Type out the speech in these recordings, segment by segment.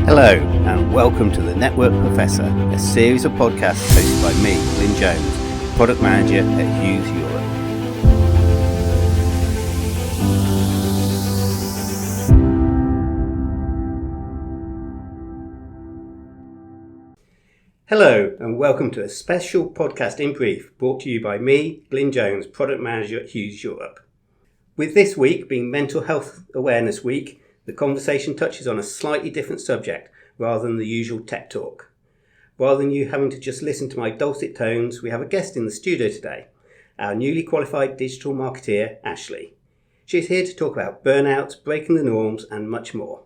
Hello and welcome to The Network Professor, a series of podcasts hosted by me, Glyn Jones, Product Manager at Hughes Europe. Hello and welcome to a special podcast in brief brought to you by me, Glyn Jones, Product Manager at Hughes Europe. With this week being Mental Health Awareness Week, the conversation touches on a slightly different subject rather than the usual tech talk. Rather than you having to just listen to my dulcet tones, we have a guest in the studio today, our newly qualified digital marketeer, Ashley. She's here to talk about burnout, breaking the norms and much more.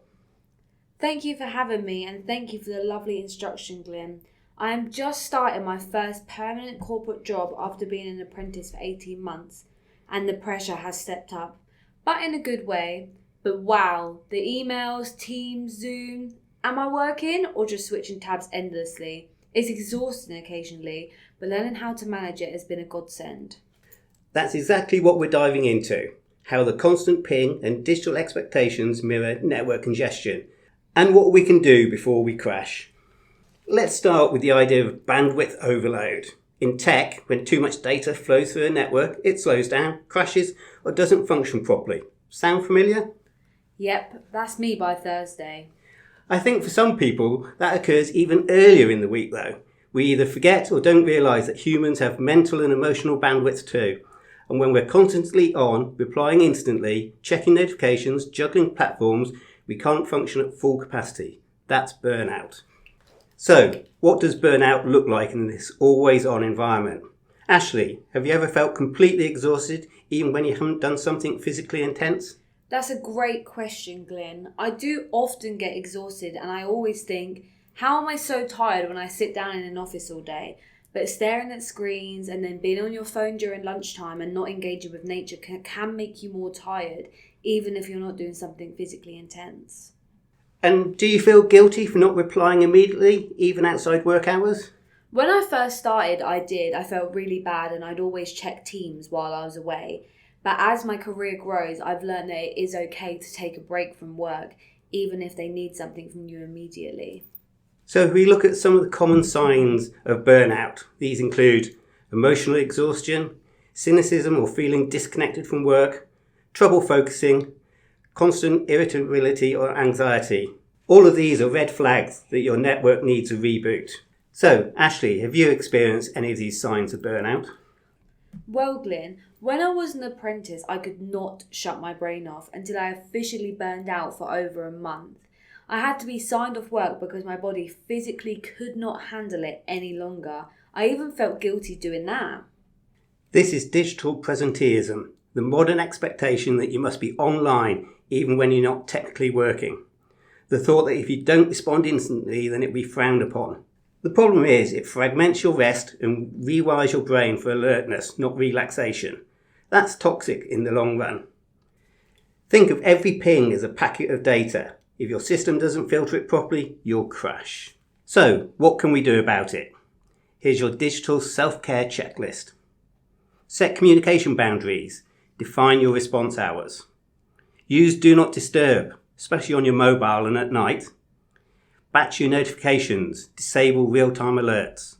Thank you for having me and thank you for the lovely introduction, Glyn. I am just starting my first permanent corporate job after being an apprentice for 18 months and the pressure has stepped up, but in a good way. But wow, the emails, Teams, Zoom, am I working or just switching tabs endlessly? It's exhausting occasionally, but learning how to manage it has been a godsend. That's exactly what we're diving into, how the constant ping and digital expectations mirror network congestion, and what we can do before we crash. Let's start with the idea of bandwidth overload. In tech, when too much data flows through a network, it slows down, crashes, or doesn't function properly. Sound familiar? Yep, that's me by Thursday. I think for some people that occurs even earlier in the week though. We either forget or don't realise that humans have mental and emotional bandwidth too. And when we're constantly on, replying instantly, checking notifications, juggling platforms, we can't function at full capacity. That's burnout. So, what does burnout look like in this always-on environment? Ashley, have you ever felt completely exhausted even when you haven't done something physically intense? That's a great question, Glyn. I do often get exhausted and I always think, how am I so tired when I sit down in an office all day? But staring at screens and then being on your phone during lunchtime and not engaging with nature can make you more tired, even if you're not doing something physically intense. And do you feel guilty for not replying immediately, even outside work hours? When I first started, I did. I felt really bad and I'd always check Teams while I was away. But as my career grows, I've learned that it is okay to take a break from work, even if they need something from you immediately. So if we look at some of the common signs of burnout, these include emotional exhaustion, cynicism or feeling disconnected from work, trouble focusing, constant irritability or anxiety. All of these are red flags that your network needs a reboot. So, Ashley, have you experienced any of these signs of burnout? Well, Glyn, when I was an apprentice, I could not shut my brain off until I officially burned out for over a month. I had to be signed off work because my body physically could not handle it any longer. I even felt guilty doing that. This is digital presenteeism, the modern expectation that you must be online even when you're not technically working. The thought that if you don't respond instantly, then it'll be frowned upon. The problem is it fragments your rest and rewires your brain for alertness, not relaxation. That's toxic in the long run. Think of every ping as a packet of data. If your system doesn't filter it properly, you'll crash. So, what can we do about it? Here's your digital self-care checklist. Set communication boundaries. Define your response hours. Use Do Not Disturb, especially on your mobile and at night. Batch your notifications. Disable real-time alerts.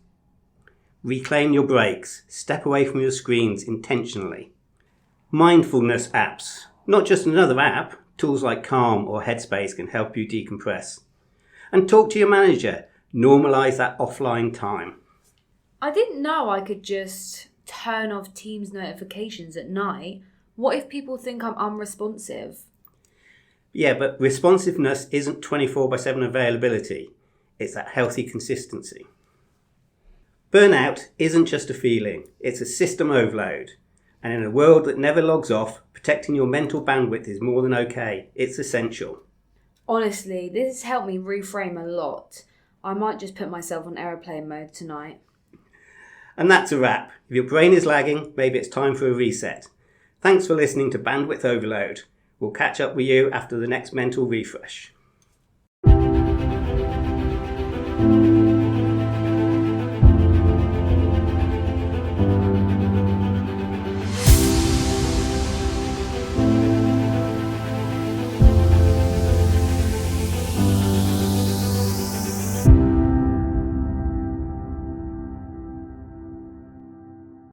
Reclaim your breaks. Step away from your screens intentionally. Mindfulness apps. Not just another app. Tools like Calm or Headspace can help you decompress. And talk to your manager. Normalise that offline time. I didn't know I could just turn off Teams notifications at night. What if people think I'm unresponsive? Yeah, but responsiveness isn't 24/7 availability. It's that healthy consistency. Burnout isn't just a feeling, it's a system overload. And in a world that never logs off, protecting your mental bandwidth is more than okay. It's essential. Honestly, this has helped me reframe a lot. I might just put myself on aeroplane mode tonight. And that's a wrap. If your brain is lagging, maybe it's time for a reset. Thanks for listening to Bandwidth Overload. We'll catch up with you after the next mental refresh.